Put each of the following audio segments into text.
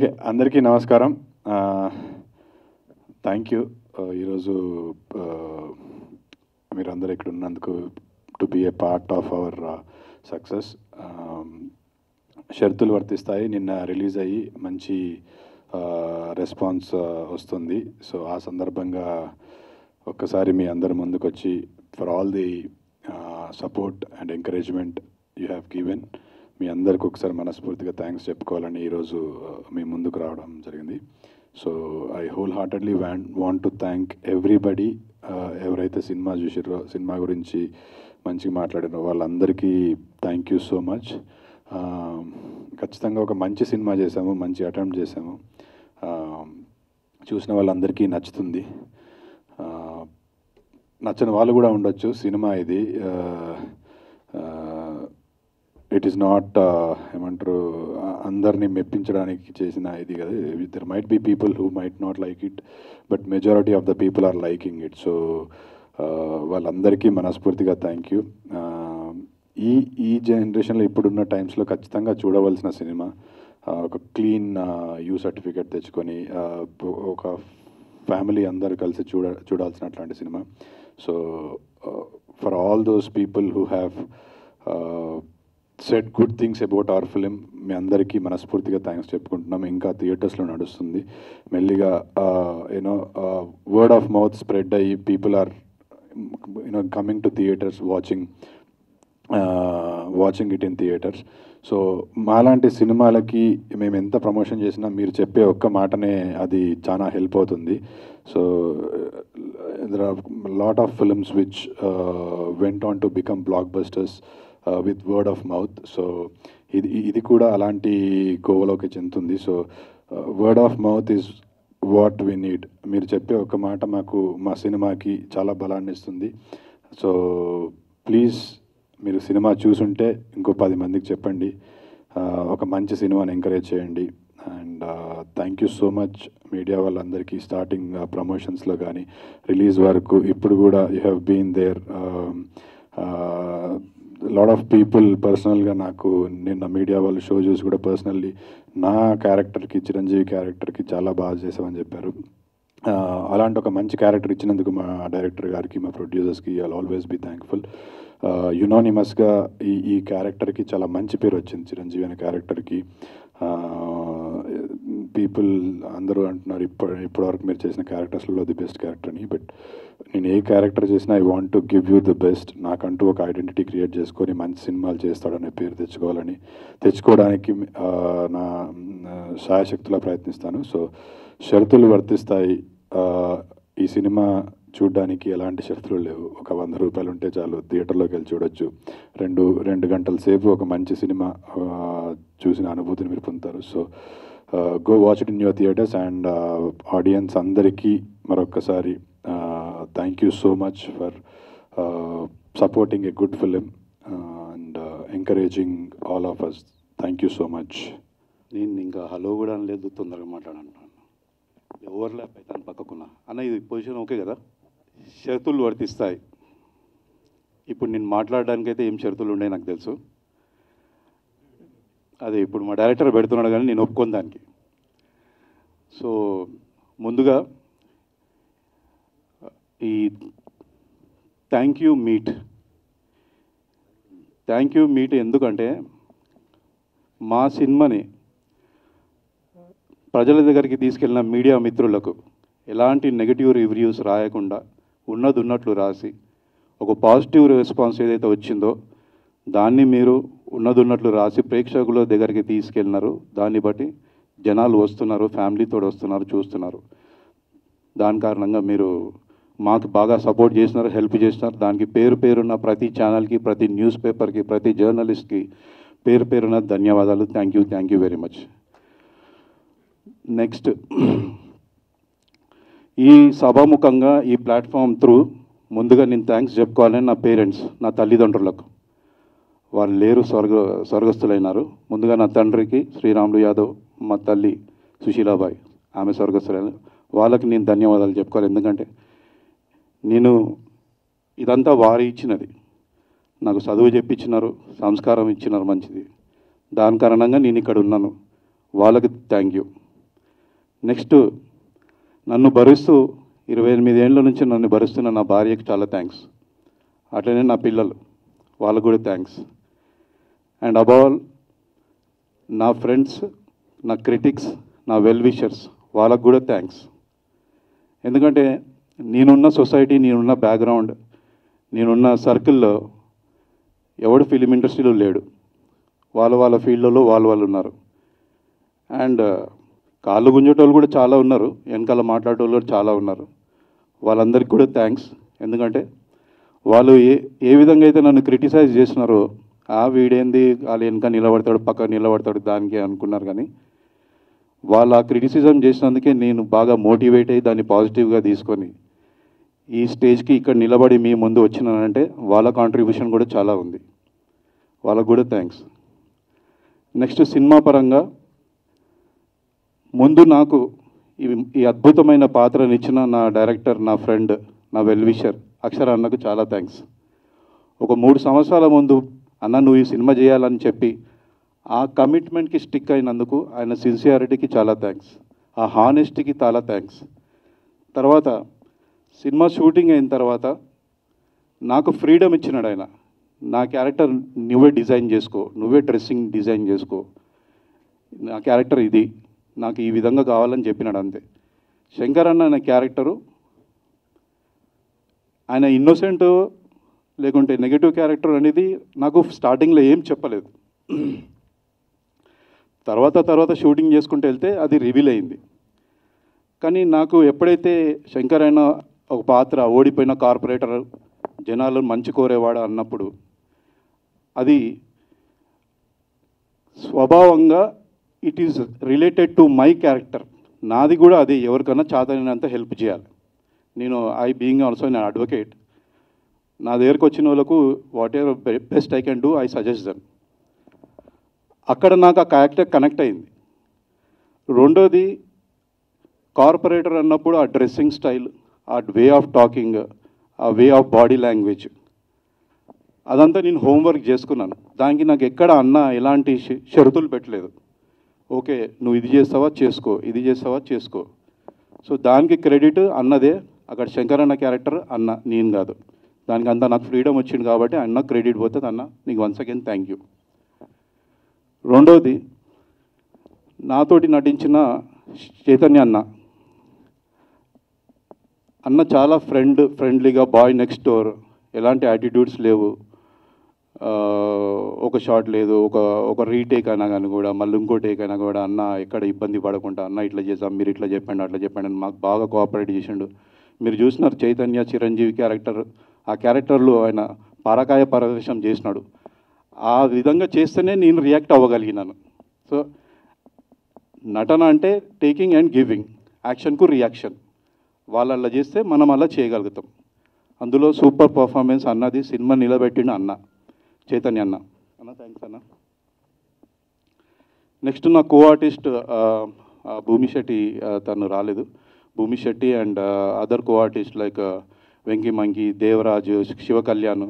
Okay, అందరికీ నమస్కారం. Thank you ఈరోజు మీరందరూ ఇక్కడ ఉన్నందుకు, to be a part of our success. షరతులు వర్తిస్తాయి నిన్న రిలీజ్ అయ్యి మంచి రెస్పాన్స్ వస్తుంది. సో ఆ సందర్భంగా ఒక్కసారి మీ అందరి ముందుకు వచ్చి for all the support and encouragement you have given, మీ అందరికి ఒకసారి మనస్ఫూర్తిగా థ్యాంక్స్ చెప్పుకోవాలని ఈరోజు మీ ముందుకు రావడం జరిగింది. So I whole heartedly want to thank everybody. ఎవరైతే సినిమా చూసారో, సినిమా గురించి మంచిగా మాట్లాడారో వాళ్ళందరికీ థ్యాంక్ యూ సో మచ్. ఖచ్చితంగా ఒక మంచి సినిమా చేసాము, మంచి అటెంప్ట్ చేసాము. చూసిన వాళ్ళందరికీ నచ్చుతుంది. నచ్చని వాళ్ళు కూడా ఉండొచ్చు. సినిమా ఇది ఇట్ ఈస్ నాట్ ఏమంటారు, అందరినీ మెప్పించడానికి చేసిన ఇది కదా. There might be people who might not like it, but majority of the people are liking it. So వాళ్ళందరికీ మనస్ఫూర్తిగా థ్యాంక్ యూ. ఈ జనరేషన్లో ఇప్పుడున్న టైమ్స్లో ఖచ్చితంగా చూడవలసిన సినిమా. ఒక క్లీన్ యూ సర్టిఫికేట్ తెచ్చుకొని ఒక ఫ్యామిలీ అందరు కలిసి చూడాల్సిన అట్లాంటి సినిమా. So for all those people who have said good things about our film, మీ అందరికీ మనస్ఫూర్తిగా థ్యాంక్స్ చెప్పుకుంటున్నాం. ఇంకా థియేటర్స్లో నడుస్తుంది మెల్లిగా. You know word of mouth spread అయ్యి people are coming to theatres, watching it in theatres. So మాలాంటి సినిమాలకి మేము ఎంత ప్రమోషన్ చేసినా మీరు చెప్పే ఒక్క మాటనే అది చాలా హెల్ప్ అవుతుంది. So there are lot of films which went on to become blockbusters with word of mouth. So ఇది కూడా అలాంటి కోవలోకి చెందుతుంది. So word of mouth is what we need. మీరు చెప్పే ఒక మాట మాకు మా సినిమాకి చాలా బలాన్ని ఇస్తుంది. సో ప్లీజ్ మీరు సినిమా చూసుంటే ఇంకో 10 మందికి చెప్పండి, ఒక మంచి సినిమాని ఎంకరేజ్ చేయండి. And thank you so much media వాళ్ళందరికీ. స్టార్టింగ్ ప్రమోషన్స్లో కానీ రిలీజ్ వరకు ఇప్పుడు కూడా you have been there. Lot of people పర్సనల్గా నాకు నిన్న మీడియా వాళ్ళు షో చూసి కూడా పర్సనల్లీ నా క్యారెక్టర్కి, చిరంజీవి క్యారెక్టర్కి చాలా బాగా చేసామని చెప్పారు. అలాంటి ఒక మంచి క్యారెక్టర్ ఇచ్చినందుకు మా డైరెక్టర్ గారికి, మా ప్రొడ్యూసర్స్కి ఐల్ ఆల్వేస్ బీ థ్యాంక్ఫుల్. యునానిమస్గా ఈ క్యారెక్టర్కి చాలా మంచి పేరు వచ్చింది, చిరంజీవి అనే క్యారెక్టర్కి. పీపుల్ అందరూ అంటున్నారు ఇప్పటివరకు మీరు చేసిన క్యారెక్టర్స్లో ది బెస్ట్ క్యారెక్టర్ అని. బట్ నేను ఏ క్యారెక్టర్ చేసినా I want to give you the best. నాకంటూ ఒక ఐడెంటిటీ క్రియేట్ చేసుకొని మంచి సినిమాలు చేస్తాడనే పేరు తెచ్చుకోవడానికి నా శాయశక్తులా ప్రయత్నిస్తాను. సో షరతులు వర్తిస్తాయి. ఈ సినిమా చూడడానికి ఎలాంటి షరతులు లేవు. ఒక 100 రూపాయలు ఉంటే చాలు, థియేటర్లోకి వెళ్ళి చూడొచ్చు. 2 గంటల సేపు ఒక మంచి సినిమా చూసిన అనుభూతిని మీరు పొందుతారు. So go watch it in your theatres. And audience అందరికీ మరొక్కసారి thank you so much for supporting a good film and encouraging all of us. Thank you so much. నేను ఇంకా హలో కూడా లేదు, తొందరగా మాట్లాడంటున్నాను. ఓవర్లాప్ అయితే పక్కకున్నా అన్న, ఇది పొజిషన్ ఓకే కదా. షరతులు వర్తిస్తాయి. ఇప్పుడు నేను మాట్లాడడానికైతే ఏం షరతులు ఉన్నాయి నాకు తెలుసు. అదే ఇప్పుడు మా డైరెక్టర్ పెడుతున్నాడు కానీ నేను ఒప్పుకోను దానికి. సో ముందుగా ఈ థ్యాంక్ యూ మీట్ ఎందుకంటే మా సినిమాని ప్రజల దగ్గరికి తీసుకెళ్ళిన మీడియా మిత్రులకు ఎలాంటి నెగిటివ్ రివ్యూస్ రాయకుండా ఉన్నట్లు రాసి ఒక పాజిటివ్ రెస్పాన్స్ ఏదైతే వచ్చిందో దాన్ని మీరు ఉన్నట్లు రాసి ప్రేక్షకుల దగ్గరికి తీసుకెళ్ళినారు. దాన్ని బట్టి జనాలు వస్తున్నారు, ఫ్యామిలీతో వస్తున్నారు, చూస్తున్నారు. దాని కారణంగా మీరు మాకు బాగా సపోర్ట్ చేసినారు, హెల్ప్ చేసినారు. దానికి పేరున్న ప్రతి ఛానల్కి, ప్రతి న్యూస్ పేపర్కి, ప్రతి జర్నలిస్ట్కి పేరున ధన్యవాదాలు. Thank you very much. Next, ఈ సభాముఖంగా ఈ ప్లాట్ఫామ్ త్రూ ముందుగా నేను థ్యాంక్స్ చెప్పుకోవాలని నా పేరెంట్స్, నా తల్లిదండ్రులకు. వాళ్ళు లేరు, స్వర్గస్థులైనారు. ముందుగా నా తండ్రికి శ్రీరాములు యాదవ్, మా తల్లి సుశీలాబాయి, ఆమె స్వర్గస్థులైన వాళ్ళకి నేను ధన్యవాదాలు చెప్పుకోవాలి. ఎందుకంటే నేను ఇదంతా వారి ఇచ్చినది. నాకు చదువు చెప్పించినారు, సంస్కారం ఇచ్చినారు మంచిది. దాని కారణంగా నేను ఇక్కడ ఉన్నాను. వాళ్ళకి థ్యాంక్ యూ. నెక్స్ట్ నన్ను భరిస్తూ 28 ఏళ్ళ నుంచి నన్ను భరిస్తున్న నా భార్యకి చాలా థ్యాంక్స్. అట్లనే నా పిల్లలు, వాళ్ళకు కూడా థ్యాంక్స్. అండ్ అబౌవ్ ఆల్ నా ఫ్రెండ్స్, నా క్రిటిక్స్, నా వెల్ విషర్స్, వాళ్ళకు కూడా థ్యాంక్స్. ఎందుకంటే నేనున్న సొసైటీ, నేనున్న బ్యాక్గ్రౌండ్, నేనున్న సర్కిల్లో ఎవడు ఫిలిం ఇండస్ట్రీలో లేడు. వాళ్ళ ఫీల్డ్లలో వాళ్ళు ఉన్నారు. అండ్ కాళ్ళు గుంజేటోళ్ళు కూడా చాలా ఉన్నారు, వెనకాల మాట్లాడేటోళ్ళు కూడా చాలా ఉన్నారు. వాళ్ళందరికీ కూడా థ్యాంక్స్. ఎందుకంటే వాళ్ళు ఏ విధంగా అయితే నన్ను క్రిటిసైజ్ చేసినారో, వీడేంది వాళ్ళు వెనక నిలబడతాడు, పక్క నిలబడతాడు దానికి అనుకున్నారు. కానీ వాళ్ళు ఆ క్రిటిసిజం చేసినందుకే నేను బాగా మోటివేట్ అయ్యి దాన్ని పాజిటివ్గా తీసుకొని ఈ స్టేజ్కి ఇక్కడ నిలబడి మీ ముందు వచ్చినానంటే వాళ్ళ కాంట్రిబ్యూషన్ కూడా చాలా ఉంది. వాళ్ళకు కూడా థ్యాంక్స్. నెక్స్ట్ సినిమా పరంగా ముందు నాకు ఈ అద్భుతమైన పాత్రని ఇచ్చిన నా డైరెక్టర్, నా ఫ్రెండ్, నా వెల్ విషర్ అక్షర అన్నకు చాలా థ్యాంక్స్. ఒక 3 సంవత్సరాల ముందు అన్న నువ్వు ఈ సినిమా చేయాలని చెప్పి ఆ కమిట్మెంట్కి స్టిక్ అయినందుకు ఆయన సిన్సియారిటీకి చాలా థ్యాంక్స్, ఆ హానెస్టీకి చాలా థ్యాంక్స్. తర్వాత సినిమా షూటింగ్ అయిన తర్వాత నాకు ఫ్రీడమ్ ఇచ్చినాడు ఆయన. నా క్యారెక్టర్ నువ్వే డిజైన్ చేసుకో, నువ్వే డ్రెస్సింగ్ డిజైన్ చేసుకో, నా క్యారెక్టర్ ఇది, నాకు ఈ విధంగా కావాలని చెప్పినాడు అంతే. శంకర్ అన్న క్యారెక్టరు ఆయన ఇన్నోసెంట్ లేకుంటే నెగిటివ్ క్యారెక్టర్ అనేది నాకు స్టార్టింగ్లో ఏం చెప్పలేదు. తర్వాత షూటింగ్ చేసుకుంటూ వెళ్తే అది రివీల్ అయింది. కానీ నాకు ఎప్పుడైతే శంకర్ అయిన ఒక పాత్ర ఓడిపోయిన కార్పొరేటర్, జనాలు మంచి కోరేవాడు అన్నప్పుడు అది స్వభావంగా it is related to my character. నాది కూడా అది ఎవరికైనా చాతనైనంత హెల్ప్ చేయాలి. నేను బీయింగ్ ఆల్సో నేను అడ్వకేట్, నా దగ్గరకు వచ్చిన వాళ్ళకు what ever best I can do I suggest them. అక్కడ నాకు ఆ క్యారెక్టర్ కనెక్ట్ అయింది. రెండోది కార్పొరేటర్ అన్నప్పుడు ఆ డ్రెస్సింగ్ స్టైల్, ఆ వే ఆఫ్ టాకింగ్, ఆ వే ఆఫ్ బాడీ లాంగ్వేజ్, అదంతా నేను హోంవర్క్ చేసుకున్నాను. దానికి నాకు ఎక్కడ అన్న ఎలాంటి షరతులు పెట్టలేదు. ఓకే నువ్వు ఇది చేస్తావా చేసుకో, ఇది చేస్తావా చేసుకో. సో దానికి క్రెడిట్ అన్నదే. అక్కడ శంకర్ అన్న క్యారెక్టర్ అన్న, నేను కాదు. దానికి అంతా నాకు ఫ్రీడమ్ వచ్చింది కాబట్టి అన్న క్రెడిట్ పోతుంది. అన్న నీకు వన్స్ అగైన్ థ్యాంక్ యూ. రెండోది నాతోటి నటించిన చైతన్య అన్న చాలా ఫ్రెండ్లీగా, బాయ్ నెక్స్ట్ డోర్, ఎలాంటి యాటిట్యూడ్స్ లేవు. ఒక షాట్ లేదు, ఒక రీటేక్ అయినా కానీ కూడా మళ్ళీ ఇంకో టేక్ అయినా కూడా అన్న ఎక్కడ ఇబ్బంది పడకుండా అన్న ఇట్లా చేసాం, మీరు ఇట్లా చెప్పండి, అట్లా చెప్పండి అని మాకు బాగా కోఆపరేట్ చేసిండు. మీరు చూసినారు చైతన్య చిరంజీవి క్యారెక్టర్, ఆ క్యారెక్టర్లో ఆయన పరకాయ ప్రవేశం చేసినాడు. ఆ విధంగా చేస్తేనే నేను రియాక్ట్ అవ్వగలిగినాను. సో నటన అంటే టేకింగ్ అండ్ గివింగ్, యాక్షన్కు రియాక్షన్. వాళ్ళు అలా చేస్తే మనం అలా చేయగలుగుతాం. అందులో సూపర్ పర్ఫార్మెన్స్ అన్నది. సినిమా నిలబెట్టిన అన్న చైతన్య అన్న థ్యాంక్స్ అన్న. నెక్స్ట్ నా కో ఆర్టిస్ట్ భూమి శెట్టి, తను రాలేదు. భూమి Shetty and other co artist like Venky మంకి, Devaraju, Shiva Kalyan,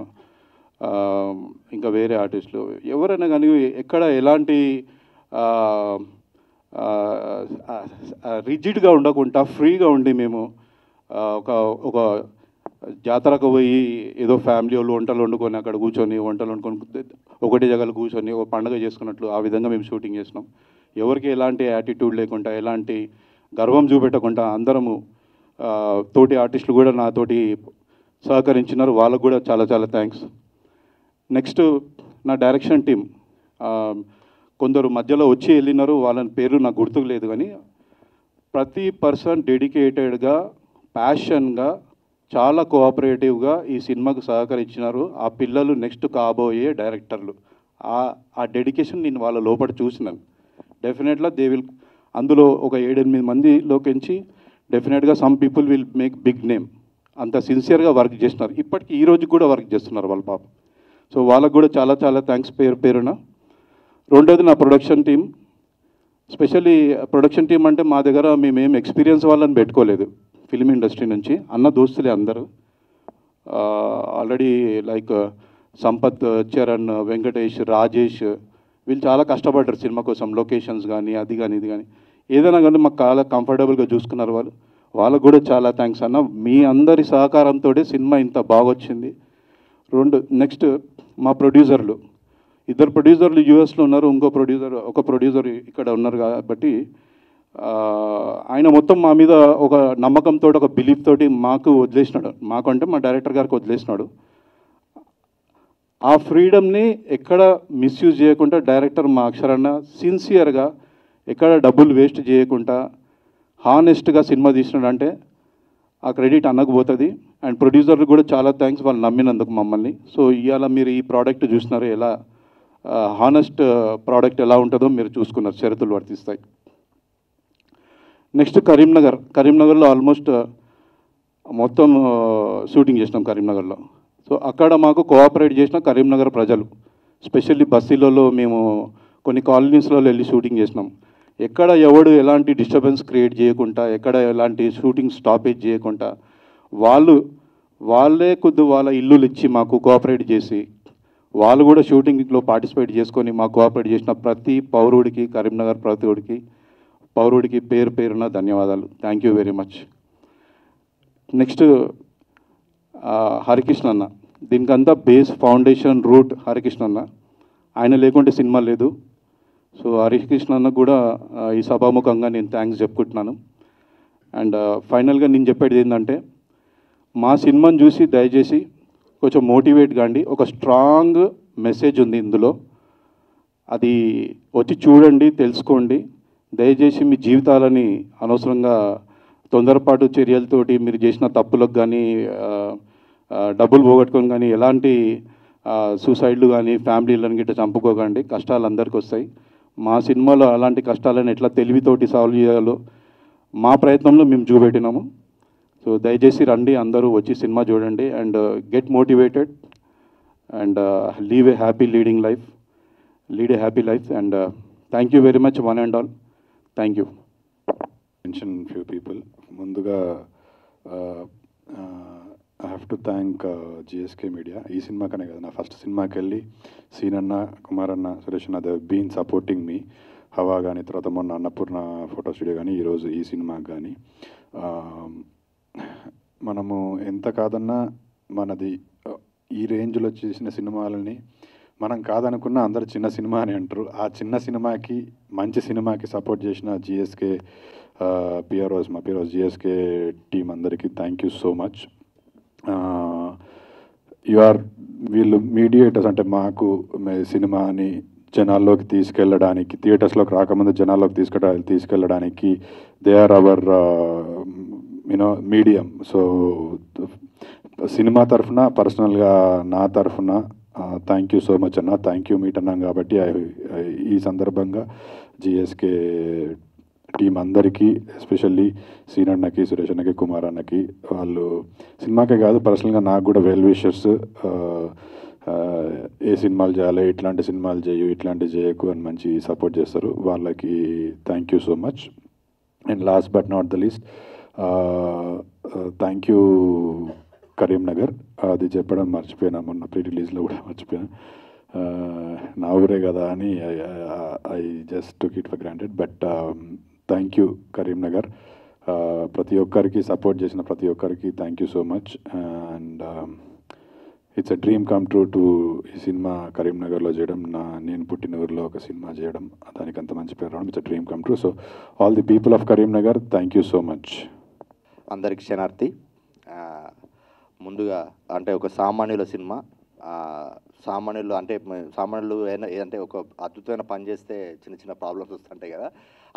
ఇంకా వేరే ఆర్టిస్టులు ఎవరైనా కానీ ఎక్కడ ఎలాంటి రిజిడ్గా ఉండకుండా ఫ్రీగా ఉండి మేము ఒక జాతరకు పోయి ఏదో ఫ్యామిలీ వాళ్ళు వంటలు వండుకొని అక్కడ కూర్చొని వంటలు వండుకొని ఒకటి జగలు కూర్చొని ఒక పండుగ చేసుకున్నట్లు ఆ విధంగా మేము షూటింగ్ చేసినాం. ఎవరికి ఎలాంటి యాటిట్యూడ్ లేకుండా, ఎలాంటి గర్వం చూపెట్టకుండా అందరము తోటి ఆర్టిస్టులు కూడా నాతోటి సహకరించినారు. వాళ్ళకు కూడా చాలా చాలా థ్యాంక్స్. నెక్స్ట్ నా డైరెక్షన్ టీం, కొందరు మధ్యలో వచ్చి వెళ్ళినారు, వాళ్ళని పేర్లు నాకు గుర్తుకు లేదు. కానీ ప్రతి పర్సన్ డెడికేటెడ్గా, ప్యాషన్గా, చాలా కోఆపరేటివ్గా ఈ సినిమాకు సహకరించినారు. ఆ పిల్లలు నెక్స్ట్ కాబోయే డైరెక్టర్లు. ఆ డెడికేషన్ నేను వాళ్ళ లోపల చూసినాను. డెఫినెట్గా దే విల్, అందులో ఒక 7-8 మందిలోకించి డెఫినెట్గా some people will make big name. అంత సిన్సియర్గా వర్క్ చేస్తున్నారు. ఇప్పటికీ ఈ రోజు కూడా వర్క్ చేస్తున్నారు వాళ్ళ పాప. సో వాళ్ళకు కూడా చాలా చాలా థ్యాంక్స్ పేరున. రెండోది నా production team. Specially production team అంటే మా దగ్గర మేమేం ఎక్స్పీరియన్స్ వాళ్ళని పెట్టుకోలేదు ఫిలిం ఇండస్ట్రీ నుంచి. అన్న దోస్తులే అందరూ. ఆల్రెడీ లైక్ సంపత్, చరణ్, వెంకటేష్, రాజేష్, వీళ్ళు చాలా కష్టపడ్డారు సినిమా కోసం. లొకేషన్స్ కానీ అది కానీ ఇది కానీ ఏదైనా కానీ మాకు చాలా కంఫర్టబుల్గా చూసుకున్నారు వాళ్ళు. వాళ్ళకు కూడా చాలా థ్యాంక్స్ అన్న. మీ అందరి సహకారంతో సినిమా ఇంత బాగొచ్చింది. నెక్స్ట్ మా ప్రొడ్యూసర్లు, ఇద్దరు ప్రొడ్యూసర్లు యూఎస్లో ఉన్నారు, ఒక ప్రొడ్యూసర్ ఇక్కడ ఉన్నారు. కాబట్టి ఆయన మొత్తం మా మీద ఒక నమ్మకంతో, ఒక బిలీఫ్ తోటి మాకు వదిలేసినాడు. మాకు అంటే మా డైరెక్టర్ గారికి వదిలేసినాడు. ఆ ఫ్రీడమ్ని ఎక్కడ మిస్యూజ్ చేయకుండా డైరెక్టర్ మా అక్షరాన్న సిన్సియర్గా ఎక్కడ డబ్బులు వేస్ట్ చేయకుండా హానెస్ట్గా సినిమా తీసినాడు అంటే ఆ క్రెడిట్ అన్నకపోతుంది. అండ్ ప్రొడ్యూసర్లు కూడా చాలా థ్యాంక్స్, వాళ్ళు నమ్మినందుకు మమ్మల్ని. సో ఇవాళ మీరు ఈ ప్రోడక్ట్ చూసినారు, ఎలా హానెస్ట్ ప్రోడక్ట్ ఎలా ఉంటుందో మీరు చూసుకున్నారు, షరతులు వర్తిస్తాయి. నెక్స్ట్ కరీంనగర్లో ఆల్మోస్ట్ మొత్తం షూటింగ్ చేసినాం కరీంనగర్లో. సో అక్కడ మాకు కోఆపరేట్ చేసిన కరీంనగర్ ప్రజలు, స్పెషల్లీ బస్సీలలో మేము కొన్ని కాలనీస్లో వెళ్ళి షూటింగ్ చేసినాం. ఎక్కడ ఎవడు ఎలాంటి డిస్టర్బెన్స్ క్రియేట్ చేయకుండా, ఎక్కడ ఎలాంటి షూటింగ్ స్టాపేజ్ చేయకుండా వాళ్ళే వాళ్ళ ఇల్లులు ఇచ్చి మాకు కోఆపరేట్ చేసి, వాళ్ళు కూడా షూటింగ్లో పార్టిసిపేట్ చేసుకొని మాకు కోఆపరేట్ చేసిన ప్రతి పౌరుడికి, కరీంనగర్ పౌరుడికి పేరు పేరున ధన్యవాదాలు. Thank you very much. Next Harikrishna అన్న, దీనికంతా బేస్ ఫౌండేషన్ రూట్ హరికృష్ణ అన్న. ఆయన లేకుంటే సినిమా లేదు. సో హరికృష్ణ అన్న కూడా ఈ సభాముఖంగా నేను థ్యాంక్స్ చెప్పుకుంటున్నాను. అండ్ ఫైనల్గా నేను చెప్పేది ఏంటంటే, మా సినిమాని చూసి దయచేసి కొంచెం మోటివేట్ కాండి. ఒక స్ట్రాంగ్ మెసేజ్ ఉంది ఇందులో, అది వచ్చి చూడండి, తెలుసుకోండి. దయచేసి మీ జీవితాలని అనవసరంగా తొందరపాటు చర్యలతోటి మీరు చేసిన తప్పులకు కానీ, డబ్బులు పోగొట్టుకొని కానీ, ఎలాంటి సూసైడ్లు కానీ, ఫ్యామిలీలను గిట్ట చంపుకోకండి. కష్టాలు అందరికీ వస్తాయి. మా సినిమాలో అలాంటి కష్టాలను ఎట్లా తెలివితోటి సాల్వ్ చేయాలో మా ప్రయత్నంలో మేము చూపెట్టినాము. సో దయచేసి రండి, అందరూ వచ్చి సినిమా చూడండి and get motivated and lead a happy life and thank you very much one and all. Thank you. Mention few people. ముందుగా I have to thank GSK media. ఈ సినిమాకనే కదా, నా ఫస్ట్ సినిమాకి వెళ్ళి సీన్ అన్న, కుమార్ అన్న, సురేష్ అన్న, దే బీన్ సపోర్టింగ్ మీ. హవా కానీ, తర్వాత మొన్న అన్నపూర్ణ ఫోటో స్టూడియో కానీ, ఈరోజు ఈ సినిమాకి కానీ. మనము ఎంత కాదన్నా మనది ఈ రేంజ్లో చేసిన సినిమాలని మనం కాదనుకున్నా అందరు చిన్న సినిమా అని అంటారు. ఆ చిన్న సినిమాకి, మంచి సినిమాకి సపోర్ట్ చేసిన జిఎస్కే పిఆర్ఓస్, మా పిఆర్ఓస్, జిఎస్కే టీం అందరికీ థ్యాంక్ యూ సో మచ్. వీళ్ళు మీడియేటర్స్, అంటే మాకు సినిమాని జనాల్లోకి తీసుకెళ్ళడానికి, థియేటర్స్లోకి రాకముందు జనాల్లోకి తీసుకెళ్ళడానికి they are our medium. So సినిమా తరఫున, పర్సనల్గా నా తరఫున థ్యాంక్ యూ సో మచ్ అన్న. థ్యాంక్ యూ మీట్ అన్నాం కాబట్టి ఈ సందర్భంగా జిఎస్కే టీం అందరికీ, ఎస్పెషల్లీ సీన్ అన్నకి, సురేష్ అన్నకి, కుమార్ అన్నకి, వాళ్ళు సినిమాకే కాదు పర్సనల్గా నాకు కూడా వెల్ విషర్స్. ఏ సినిమాలు చేయాలి, ఇట్లాంటి సినిమాలు చేయు, ఇట్లాంటివి చేయకు అని మంచి సపోర్ట్ చేస్తారు. వాళ్ళకి thank you so much. And last but not the least, thank you Karimnagar. అది చెప్పడం మర్చిపోయినా, మొన్న ప్రీ రిలీజ్లో కూడా మర్చిపోయాను. నా ఊరే కదా అని I just took it for granted. But thank you Karimnagar. ప్రతి ఒక్కరికి సపోర్ట్ చేసిన ప్రతి ఒక్కరికి thank you so much. And it's a dream come true to ఈ సినిమా కరీంనగర్లో చేయడం, నేను పుట్టిన ఊరిలో ఒక సినిమా చేయడం, దానికి అంత మంచి పేరు రావడం, it's a dream come true. So all the people of Karimnagar, thank you so much. అందరికి క్షణార్థి. ముందుగా అంటే ఒక సామాన్యుల సినిమా, సామాన్యులు అంటే ఒక అద్భుతమైన పని చేస్తే చిన్న చిన్న ప్రాబ్లమ్స్ వస్తుంటాయి కదా,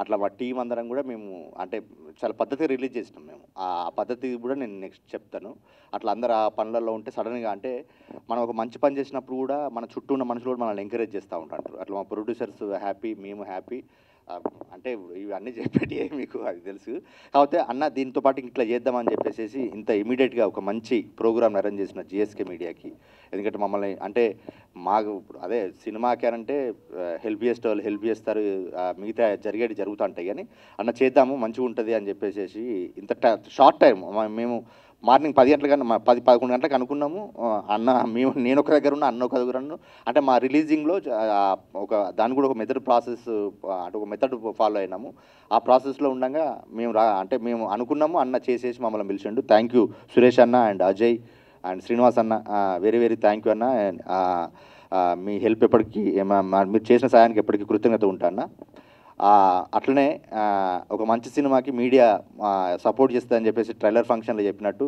అట్లా మా టీం అందరం కూడా మేము అంటే చాలా పద్ధతిగా రిలీజ్ చేసినాం. మేము ఆ పద్ధతి కూడా నేను నెక్స్ట్ చెప్తాను. అట్లా అందరు ఆ పనులలో ఉంటే సడన్గా అంటే మనం ఒక మంచి పని చేసినప్పుడు కూడా మన చుట్టూ ఉన్న మనుషులు కూడా మనల్ని ఎంకరేజ్ చేస్తూ ఉంటారు. అట్లా మా ప్రొడ్యూసర్స్ హ్యాపీ, మేము హ్యాపీ. అంటే ఇవన్నీ చెప్పేటి మీకు అది తెలుసు. కాకపోతే అన్న దీంతో పాటు ఇట్లా చేద్దామని చెప్పేసి ఇంత ఇమీడియట్గా ఒక మంచి ప్రోగ్రామ్ అరేంజ్ చేసిన జిఎస్కే మీడియాకి. ఎందుకంటే మమ్మల్ని అంటే మాకు అదే సినిమాకి అంటే హెల్ప్ చేసే వాళ్ళు హెల్ప్ చేస్తారు, మిగతా జరుగుతూ ఉంటాయి. కానీ అన్న చేద్దాము మంచిగా ఉంటుంది అని చెప్పేసి ఇంత షార్ట్ టైం మేము మార్నింగ్ 10 గంటల కన్నా 10-11 గంటలకు అనుకున్నాము. అన్న నేను ఒక దగ్గర ఉన్న, అన్న ఒక దగ్గర ఉన్న. అంటే మా రిలీజింగ్లో ఒక దాన్ని కూడా ఒక మెథడ్ ప్రాసెస్, అంటే ఒక మెథడ్ ఫాలో అయినాము. ఆ ప్రాసెస్లో ఉండగా మేము అంటే మేము అనుకున్నాము, అన్న చేసేసి మమ్మల్ని పిలిచిండు. థ్యాంక్ యూ సురేష్ అన్న అండ్ అజయ్ అండ్ శ్రీనివాస్ అన్న, వెరీ వెరీ థ్యాంక్ యూ అన్న. మీ హెల్ప్ ఎప్పటికీ, మీరు చేసిన సాయానికి ఎప్పటికీ కృతజ్ఞత ఉంటాను. అట్లనే ఒక మంచి సినిమాకి మీడియా సపోర్ట్ చేస్తుందని చెప్పేసి ట్రైలర్ ఫంక్షన్లో చెప్పినట్టు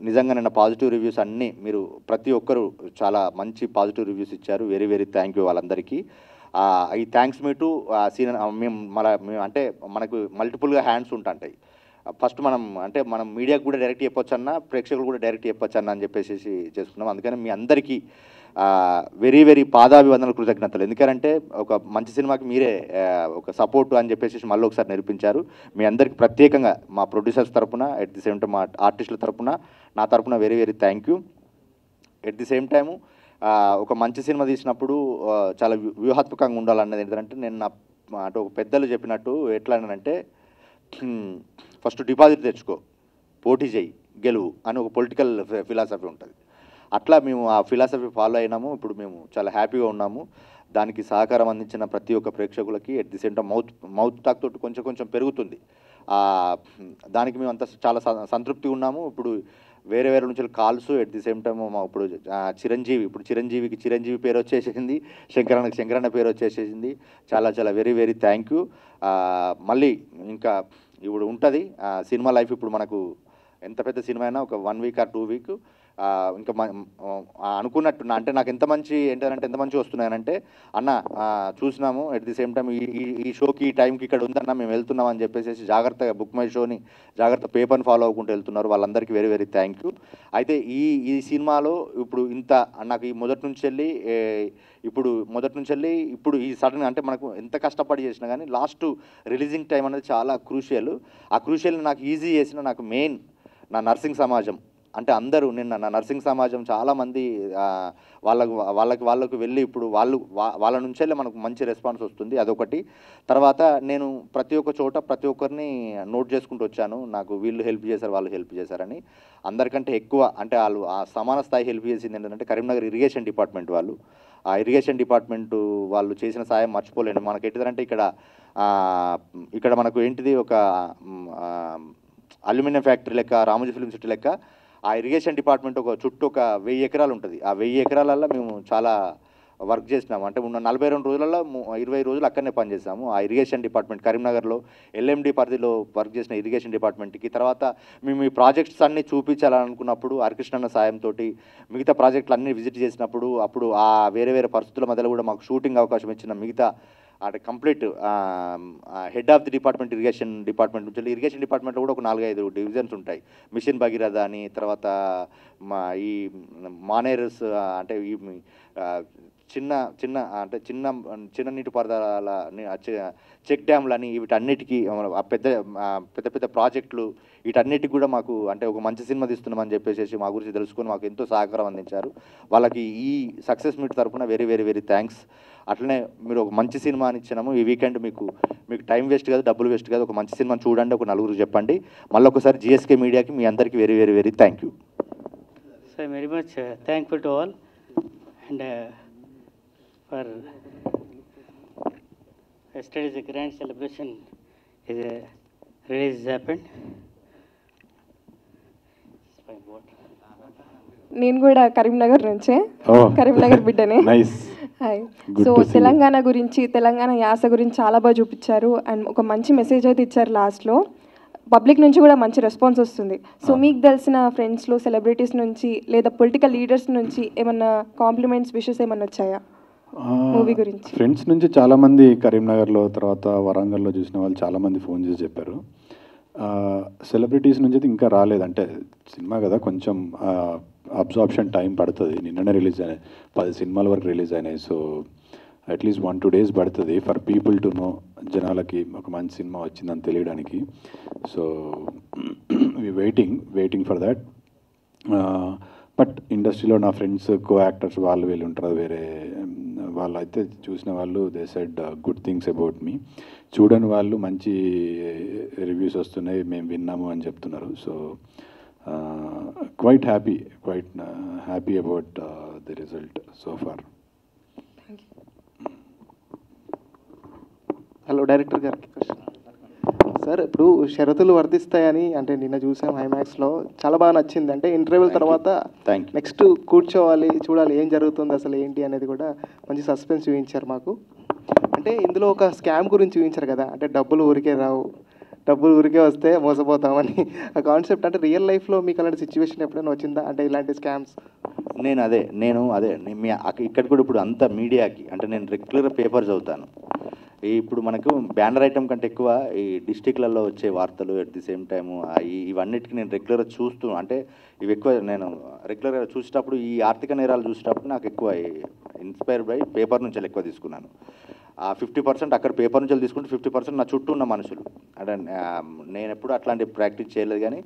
నిజంగా నిన్న పాజిటివ్ రివ్యూస్ అన్నీ మీరు ప్రతి ఒక్కరు చాలా మంచి పాజిటివ్ రివ్యూస్ ఇచ్చారు. వెరీ వెరీ థ్యాంక్ యూ వాళ్ళందరికీ. ఈ థ్యాంక్స్ మీ టు సీన్. మేము అంటే మనకు మల్టిపుల్గా హ్యాండ్స్ ఉంటుంటాయి. ఫస్ట్ మనం మీడియాకు కూడా డైరెక్ట్ చెప్పొచ్చు అన్న, ప్రేక్షకులు కూడా డైరెక్ట్ చెప్పొచ్చు అన్న అని చెప్పేసి చేసుకున్నాం. అందుకని మీ అందరికీ వెరీ వెరీ పాదాభివందనలు, కృతజ్ఞతలు. ఎందుకంటే ఒక మంచి సినిమాకి మీరే ఒక సపోర్టు అని చెప్పేసి మళ్ళీ ఒకసారి నిరూపించారు. మీ అందరికీ ప్రత్యేకంగా మా ప్రొడ్యూసర్స్ తరపున, ఎట్ ది సేమ్ టైం మా ఆర్టిస్టుల తరపున, నా తరపున very very thank you. At the same time ఒక మంచి సినిమా తీసినప్పుడు చాలా వ్యూహాత్మకంగా ఉండాలన్నది ఏంటంటే, నేను అంటే ఒక పెద్దలు చెప్పినట్టు ఎట్లా అంటే, ఫస్ట్ డిపాజిట్ తెచ్చుకో, పోటీ చేయి, గెలువు అని ఒక పొలిటికల్ ఫిలాసఫీ ఉంటుంది. అట్లా మేము ఆ ఫిలాసఫీ ఫాలో అయినాము. ఇప్పుడు మేము చాలా హ్యాపీగా ఉన్నాము. దానికి సహకారం అందించిన ప్రతి ఒక్క ప్రేక్షకులకి at the same time mouth talk తోటి కొంచెం పెరుగుతుంది. దానికి మేము అంతా చాలా సంతృప్తిగా ఉన్నాము. ఇప్పుడు వేరే నుంచి calls, at the same time ఇప్పుడు చిరంజీవికి చిరంజీవి పేరు వచ్చేసింది, శంకరన్న పేరు వచ్చేసేసింది. చాలా చాలా వెరీ వెరీ థ్యాంక్ యూ. మళ్ళీ ఇంకా ఇప్పుడు ఉంటుంది సినిమా లైఫ్. ఇప్పుడు మనకు ఎంత పెద్ద సినిమా అయినా ఒక 1 వీక్ ఆర్ 2 వీక్ ఇంకా అనుకున్నట్టు అంటే నాకు ఎంత మంచి వస్తున్నాయనంటే, అన్న చూసినాము, ఎట్ ది సేమ్ టైం ఈ షోకి ఈ టైంకి ఇక్కడ ఉందన్న, మేము వెళ్తున్నాం అని చెప్పేసి జాగ్రత్తగా బుక్ మై షోని జాగ్రత్త పేపర్ని ఫాలో అవ్వకుంటూ వెళ్తున్నారు. వాళ్ళందరికీ వెరీ వెరీ థ్యాంక్ యూ. అయితే ఈ సినిమాలో ఇప్పుడు నాకు ఈ మొదటి నుంచి వెళ్ళి ఇప్పుడు ఈ సడన్ అంటే మనకు ఎంత కష్టపడి చేసినా కానీ లాస్ట్ రిలీజింగ్ టైం అనేది చాలా క్రూషియల్. ఆ క్రూషియల్ని నాకు ఈజీ చేసిన నాకు మెయిన్ నా నర్సింగ్ సమాజం. అంటే అందరూ నిన్న నా నర్సింగ్ సమాజం చాలామంది వాళ్ళకు వెళ్ళి ఇప్పుడు వాళ్ళ నుంచి వెళ్ళి మనకు మంచి రెస్పాన్స్ వస్తుంది. అదొకటి. తర్వాత నేను ప్రతి ఒక్క చోట ప్రతి ఒక్కరిని నోట్ చేసుకుంటూ వచ్చాను. నాకు వీళ్ళు హెల్ప్ చేశారు, వాళ్ళు హెల్ప్ చేశారని. అందరికంటే ఎక్కువ అంటే వాళ్ళు ఆ సమాన స్థాయి హెల్ప్ చేసింది ఏంటంటే కరీంనగర్ ఇరిగేషన్ డిపార్ట్మెంట్ వాళ్ళు. ఆ ఇరిగేషన్ డిపార్ట్మెంటు వాళ్ళు చేసిన సాయం మర్చిపోలేను. మనకి ఎట్టిదంటే ఇక్కడ మనకు ఏంటిది ఒక అల్యూమినియం ఫ్యాక్టరీ లెక్క, రామోజీ ఫిల్మ్ సిటీ లెక్క ఆ ఇరిగేషన్ డిపార్ట్మెంట్ చుట్టూ ఒక 1000 ఎకరాలు ఉంటుంది. ఆ 1000 ఎకరాలలో మేము చాలా వర్క్ చేసినాము. అంటే ఉన్న 42 రోజులలో 20 రోజులు అక్కడనే పనిచేసాము. ఆ ఇరిగేషన్ డిపార్ట్మెంట్ కరీంనగర్లో LMD పరిధిలో వర్క్ చేసిన ఇరిగేషన్ డిపార్ట్మెంట్కి. తర్వాత మేము ఈ ప్రాజెక్ట్స్ అన్నీ చూపించాలనుకున్నప్పుడు హరికృష్ణ సాయంతో మిగతా ప్రాజెక్టులు అన్నీ విజిట్ చేసినప్పుడు అప్పుడు ఆ వేరే పరిస్థితుల మధ్యలో కూడా మాకు షూటింగ్ అవకాశం ఇచ్చిన మిగతా అంటే complete head of the department irrigation department నుంచి ఇరిగేషన్ డిపార్ట్మెంట్లో కూడా ఒక 4-5 డివిజన్స్ ఉంటాయి. మిషన్ భగీరథ అని, తర్వాత ఈ మానేరస్ అంటే ఈ చిన్న నీటిపారుదల చెక్ డ్యామ్లని వీటన్నిటికీ పెద్ద ప్రాజెక్టులు వీటన్నిటికి కూడా మాకు అంటే ఒక మంచి సినిమా తీస్తున్నామని చెప్పేసి మా గురించి తెలుసుకొని మాకు ఎంతో సహకారం అందించారు. వాళ్ళకి ఈ సక్సెస్ మీట్ తరఫున వెరీ వెరీ వెరీ థ్యాంక్స్. అట్లనే మీరు ఒక మంచి సినిమా అని ఇచ్చినాము. ఈ వీకెండ్ మీకు టైం వేస్ట్ కాదు, డబ్బులు వేస్ట్ కాదు. ఒక మంచి సినిమాని చూడండి, ఒక 4 చెప్పండి. మళ్ళీ ఒకసారి GSK మీడియాకి మీ అందరికీ very very very thank you. So very much thankful to all and for yesterday's a grand celebration is a release happened. నేను కూడా కరీంనగర్ నుంచే, కరీంనగర్ బిడ్డనే. హాయ్. సో తెలంగాణ గురించి, తెలంగాణ యాస గురించి చాలా బాగా చూపించారు అండ్ ఒక మంచి మెసేజ్ అయితే ఇచ్చారు లాస్ట్లో. పబ్లిక్ నుంచి కూడా మంచి రెస్పాన్స్ వస్తుంది. సో మీకు తెలిసిన ఫ్రెండ్స్లో సెలబ్రిటీస్ నుంచి లేదా పొలిటికల్ లీడర్స్ నుంచి ఏమన్నా కాంప్లిమెంట్స్, విషెస్ ఏమన్నా వచ్చాయా మూవీ గురించి? ఫ్రెండ్స్ నుంచి చాలామంది కరీంనగర్లో తర్వాత వరంగల్లో చూసిన వాళ్ళు చాలామంది ఫోన్ చేసి చెప్పారు. సెలబ్రిటీస్ నుంచి అయితే ఇంకా రాలేదు. అంటే సినిమా కదా, కొంచెం అబ్జార్ప్షన్ టైం పడుతుంది. నిన్ననే రిలీజ్ అయినాయి, 10 సినిమాల వరకు రిలీజ్ అయినాయి. సో అట్లీస్ట్ 1-2 days పడుతుంది ఫర్ పీపుల్ టు నో, జనాలకి ఒక మంచి సినిమా వచ్చిందని తెలియడానికి. So waiting for that. But ఇండస్ట్రీలో నా ఫ్రెండ్స్ యాక్టర్స్ వాళ్ళు వీళ్ళు ఉంటారు, వేరే వాళ్ళు అయితే చూసిన వాళ్ళు they said good things about me. చూడని వాళ్ళు మంచి రివ్యూస్ వస్తున్నాయి, మేము విన్నాము అని చెప్తున్నారు. So quite happy about the result so far. Hello director గారికి క్వశ్చన్ సార్. ఇప్పుడు షరతులు వర్తిస్తాయని అంటే నిన్న చూసాం ఐమాక్స్లో, చాలా బాగా నచ్చింది. అంటే ఇంటర్వ్యూల తర్వాత నెక్స్ట్ కూర్చోవాలి, చూడాలి ఏం జరుగుతుంది అసలు ఏంటి అనేది కూడా మంచి సస్పెన్స్ చూపించారు మాకు. అంటే ఇందులో ఒక స్కామ్ గురించి చూపించారు కదా, అంటే డబ్బులు ఊరికే రావు, డబ్బులు ఊరికే వస్తే మోసపోతామని ఆ కాన్సెప్ట్. అంటే రియల్ లైఫ్లో మీకు అలాంటి సిచ్యువేషన్ ఎప్పుడైనా వచ్చిందా, అంటే ఇలాంటి స్కామ్స్? నేను అదే మీ ఇక్కడ కూడా ఇప్పుడు అంత మీడియాకి అంటే నేను రెగ్యులర్ పేపర్ చదువుతాను. ఇప్పుడు మనకు బ్యానర్ ఐటమ్ కంటే ఎక్కువ ఈ డిస్టిక్లలో వచ్చే వార్తలు అట్ ది సేమ్ టైము ఇవన్నిటికీ నేను రెగ్యులర్గా చూస్తూ అంటే ఇవి ఎక్కువ నేను రెగ్యులర్గా చూసేటప్పుడు ఈ ఆర్థిక నేరాలు చూసేటప్పుడు నాకు ఎక్కువ ఇన్స్పైర్ బై పేపర్ నుంచి ఎక్కువ తీసుకున్నాను. ఆ 50% అక్కడ పేపర్ నుంచి తీసుకుంటే 50% నా చుట్టూ ఉన్న మనుషులు. అంటే నేను ఎప్పుడు అట్లాంటి ప్రాక్టీస్ చేయలేదు, కానీ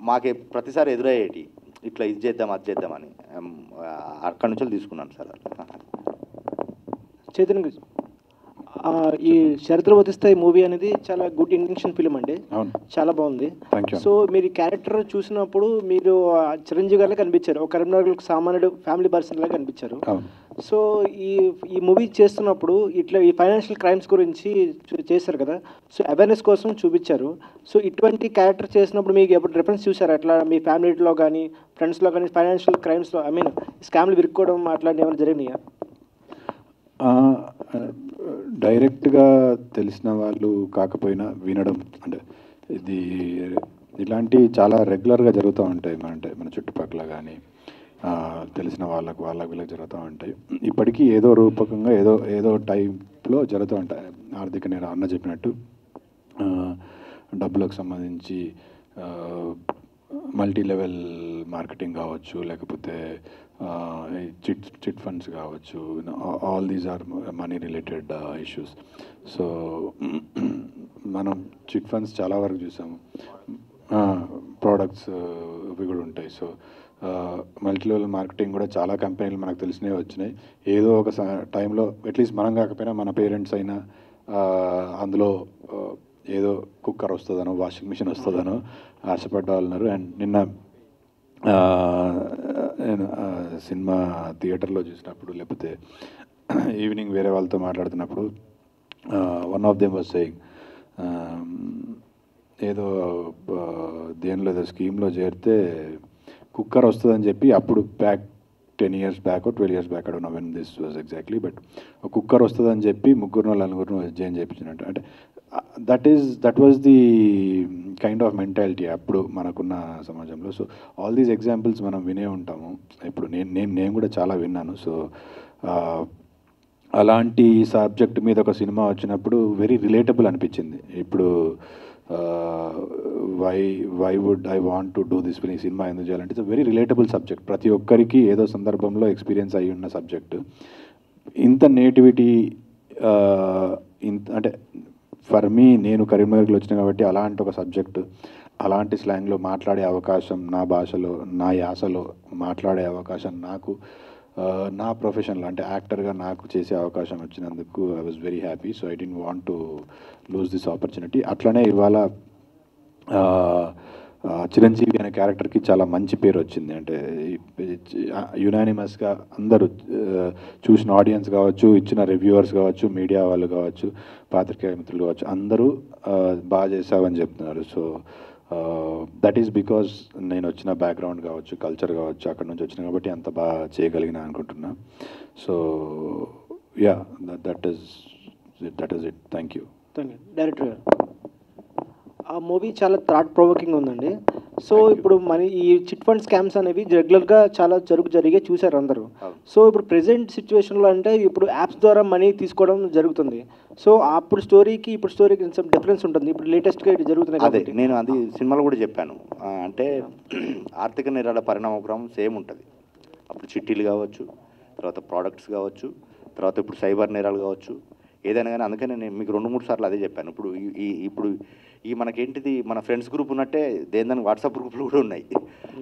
మాకే ప్రతిసారి ఎదురయ్యేటి ఇట్లా ఇది చేద్దాం అది చేద్దామని అక్కడి నుంచి తీసుకున్నాను సార్. చైతన్య, ఈ షరతులు వర్తిస్తాయి మూవీ అనేది చాలా గుడ్ ఇంటెన్షన్ ఫిలిం అండి, చాలా బాగుంది. సో మీరు ఈ క్యారెక్టర్ చూసినప్పుడు మీరు చిరంజీవి గారిలో కనిపించారు, ఒక కరీంనగర్ సామాన్యుడు ఫ్యామిలీ పర్సన్ లాగా కనిపించారు. సో ఈ మూవీ చేస్తున్నప్పుడు ఇట్లా ఈ ఫైనాన్షియల్ క్రైమ్స్ గురించి చేశారు కదా, సో అవేర్నెస్ కోసం చూపించారు. సో ఇటువంటి క్యారెక్టర్ చేసినప్పుడు మీకు ఎప్పుడు రిఫరెన్స్ చూసారు అట్లా మీ ఫ్యామిలీలో కానీ ఫ్రెండ్స్లో కానీ ఫైనాన్షియల్ క్రైమ్స్లో ఐ మీన్ స్కామ్లు విరుక్కోవడం అట్లాంటివి ఏమైనా జరిగినాయా? డైరెక్ట్గా తెలిసిన వాళ్ళు కాకపోయినా వినడం అంటే ఇలాంటివి చాలా రెగ్యులర్గా జరుగుతూ ఉంటాయి. మన చుట్టుపక్కల కానీ తెలిసిన వాళ్ళకు వీళ్ళకి జరుగుతూ ఉంటాయి. ఇప్పటికీ ఏదో రూపకంగా ఏదో టైప్లో జరుగుతూ ఉంటాయి. ఆర్థిక నేరం అన్న చెప్పినట్టు డబ్బులకు సంబంధించి మల్టీ లెవెల్ మార్కెటింగ్ కావచ్చు, లేకపోతే చిట్ ఫండ్స్ కావచ్చు, all these are money related issues. So మనం చిట్ ఫండ్స్ చాలా వరకు చూసాము, ప్రోడక్ట్స్ ఇవి కూడా ఉంటాయి. సో మల్టీ లెవెల్ మార్కెటింగ్ కూడా చాలా కంపెనీలు మనకు తెలిసినవి వచ్చినాయి. ఏదో ఒక టైంలో అట్లీస్ట్ మనం కాకపోయినా మన పేరెంట్స్ అయినా అందులో ఏదో కుక్కర్ వస్తుందనో వాషింగ్ మిషన్ వస్తుందనో ఆశపడ్డ వాళ్ళు ఉన్నారు. అండ్ నిన్న నేను సినిమా థియేటర్లో చూసినప్పుడు లేకపోతే ఈవినింగ్ వేరే వాళ్ళతో మాట్లాడుతున్నప్పుడు one of them was saying ఏదో దేనిలో ఏదో స్కీమ్లో చేరితే కుక్కర్ వస్తుందని చెప్పి అప్పుడు back 10 years back or 12 years back, I don't know when this was exactly, but ఒక కుక్కర్ వస్తుందని చెప్పి నలుగురు జాయిన్ చేయించినట్టు. అంటే that was the kind of mentality అప్పుడు మనకున్న సమాజంలో. సో ఆల్ దీస్ ఎగ్జాంపుల్స్ మనం వినే ఉంటాము. ఇప్పుడు నేను కూడా చాలా విన్నాను. సో అలాంటి సబ్జెక్ట్ మీద ఒక సినిమా వచ్చినప్పుడు వెరీ రిలేటబుల్ అనిపించింది. ఇప్పుడు why would I want to do this film, సినిమా ఎందుకు చేయాలంటే ఇట్స్ వెరీ రిలేటబుల్ సబ్జెక్ట్. ప్రతి ఒక్కరికి ఏదో సందర్భంలో ఎక్స్పీరియన్స్ అయ్యి ఉన్న సబ్జెక్ట్. ఇంత నేటివిటీ అంటే ఫర్ మీ, నేను కరీంనగర్లో వచ్చిన కాబట్టి అలాంటి ఒక సబ్జెక్టు అలాంటి స్లాంగ్లో మాట్లాడే అవకాశం, నా భాషలో నా యాసలో మాట్లాడే అవకాశం నాకు నా ప్రొఫెషన్లో అంటే యాక్టర్గా నాకు చేసే అవకాశం వచ్చినందుకు I was very happy. So I don't want to lose this opportunity. అట్లనే ఇవాళ చిరంజీవి అనే క్యారెక్టర్కి చాలా మంచి పేరు వచ్చింది. అంటే యునానిమస్గా అందరూ చూసిన ఆడియన్స్ కావచ్చు, ఇచ్చిన రివ్యూవర్స్ కావచ్చు, మీడియా వాళ్ళు కావచ్చు, పాత్రికేయ మిత్రులు కావచ్చు, అందరూ బాగా చేసావని చెప్తున్నారు. సో దట్ ఈస్ బికాజ్ నేను వచ్చిన బ్యాక్గ్రౌండ్ కావచ్చు, కల్చర్ కావచ్చు, అక్కడ నుంచి వచ్చిన కాబట్టి అంత బాగా చేయగలిగిన అనుకుంటున్నా. So yeah, that is it. Thank you. Director గారు, ఆ మూవీ చాలా థాట్ ప్రొవోకింగ్ ఉందండి. సో ఇప్పుడు ఈ చిట్ ఫండ్ స్కామ్స్ అనేవి రెగ్యులర్గా చాలా జరిగే చూశారు అందరూ. సో ఇప్పుడు ప్రెసెంట్ సిచ్యువేషన్లో అంటే ఇప్పుడు యాప్స్ ద్వారా మనీ తీసుకోవడం జరుగుతుంది. సో అప్పుడు స్టోరీకి ఇప్పుడు స్టోరీకి డిఫరెన్స్ ఉంటుంది. ఇప్పుడు లేటెస్ట్గా ఇది జరుగుతున్నాయి. అదే నేను అది సినిమాలో కూడా చెప్పాను. అంటే ఆర్థిక నేరాల పరిణామక్రమం సేమ్ ఉంటుంది. అప్పుడు చిట్టీలు కావచ్చు, తర్వాత ప్రోడక్ట్స్ కావచ్చు, తర్వాత ఇప్పుడు సైబర్ నేరాలు కావచ్చు, ఏదైనా కానీ. అందుకని నేను మీకు 2-3 సార్లు అదే చెప్పాను. ఇప్పుడు మనకేంటిది, మన ఫ్రెండ్స్ గ్రూప్ ఉన్నట్టే దేని వాట్సాప్ గ్రూప్లు కూడా ఉన్నాయి.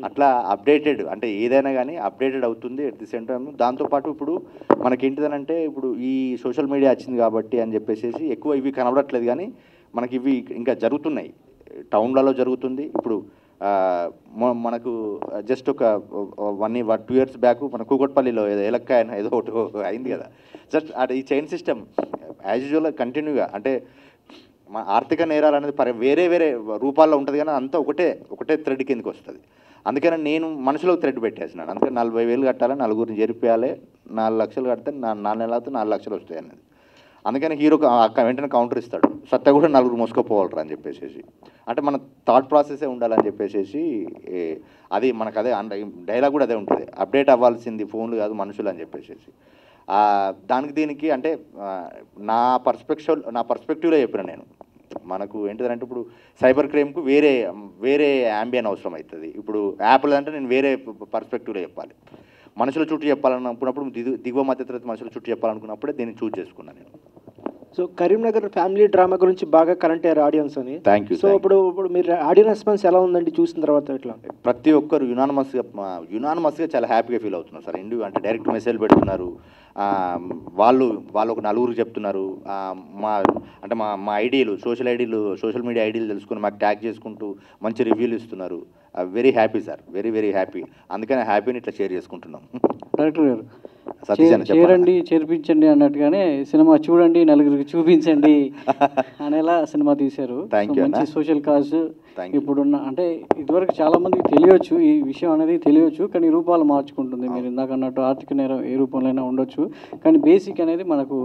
అట్లా అప్డేటెడ్ అంటే ఏదైనా కానీ అప్డేటెడ్ అవుతుంది అట్ ది సేమ్ టైం. దాంతోపాటు ఇప్పుడు మనకేంటిదనంటే ఇప్పుడు ఈ సోషల్ మీడియా వచ్చింది కాబట్టి అని చెప్పేసి ఎక్కువ ఇవి కనబడట్లేదు, కానీ మనకి ఇవి ఇంకా జరుగుతున్నాయి. టౌన్లలో జరుగుతుంది. ఇప్పుడు మనకు జస్ట్ ఒక 2 years బ్యాక్ మన కూకట్పల్లిలో ఏదో ఎలక్కాయ ఏదో ఒకటి అయింది కదా. జస్ట్ అది ఈ చైన్ సిస్టమ్ యాజ్ యూజువల్గా కంటిన్యూగా, అంటే మన ఆర్థిక నేరాలు అనేది వేరే వేరే రూపాల్లో ఉంటుంది కానీ అంతా ఒకటే థ్రెడ్ కిందకి వస్తుంది. అందుకని నేను మనసులో థ్రెడ్ పెట్టేసినాను. అందుకని 40,000 కట్టాలి, నలుగురిని జరిపేయాలి, 4 లక్షలు కడితే 4 నెలలతో 4 లక్షలు వస్తాయి అన్నది. అందుకని హీరో వెంటనే కౌంటర్ ఇస్తాడు, సత్తా కూడా 4 మోసుకపోవాలరా అని చెప్పేసి. అంటే మన థాట్ ప్రాసెసే ఉండాలని చెప్పేసి అది మనకు అదే డైలాగ్ కూడా అదే ఉంటుంది, అప్డేట్ అవ్వాల్సింది ఫోన్లు కాదు మనుషులు అని చెప్పేసి. దానికి దీనికి అంటే నా పర్స్పెక్టివ్లో చెప్పిన నేను. మనకు ఏంటిదంటే ఇప్పుడు సైబర్ క్రైమ్కు వేరే యాంబియన్ అవసరం అవుతుంది. ఇప్పుడు యాప్లు అంటే నేను వేరే పర్స్పెక్టివ్లో చెప్పాలి. మనుషుల చుట్టూ చెప్పాలనుకున్నప్పుడు దిగువ మధ్యతరగతి మనుషుల చుట్టూ చెప్పాలనుకున్నప్పుడే దీన్ని చూస్ చేసుకున్నాను నేను. సో కరీంనగర్ ఫ్యామిలీ డ్రామా గురించి బాగా కనెక్ట్ అయ్యారు ఆడియన్స్ అని. Thank you. సో ఇప్పుడు మీరు ఆడియన్స్ రెస్పాన్స్ ఎలా ఉందండి చూసిన తర్వాత? ఇట్లా ప్రతి ఒక్కరు యునానమస్గా చాలా హ్యాపీగా ఫీల్ అవుతున్నారు సార్. అంటే డైరెక్ట్ మెసేజ్ పెడుతున్నారు, వాళ్ళు ఒక 4 చెప్తున్నారు. మా ఐడీలు సోషల్ మీడియా ఐడీలు తెలుసుకుని మాకు ట్యాగ్ చేసుకుంటూ మంచి రివ్యూలు ఇస్తున్నారు. Very happy sir, very happy. అందుకని హ్యాపీని ఇట్లా షేర్ చేసుకుంటున్నాం. డైరెక్టర్ గారు చేరండి చేర్పించండి అన్నట్టుగానే సినిమా చూడండి నలుగురికి చూపించండి అనేలా సినిమా తీశారు. మంచి సోషల్ కాజ్. ఇప్పుడున్న అంటే ఇదివరకు చాలా మందికి తెలియచ్చు ఈ విషయం అనేది తెలియచ్చు, కానీ రూపాలు మార్చుకుంటుంది. మీరు ఇందాక అన్నట్టు ఆర్థిక నేరం ఏ రూపంలో ఉండొచ్చు, కానీ బేసిక్ అనేది మనకు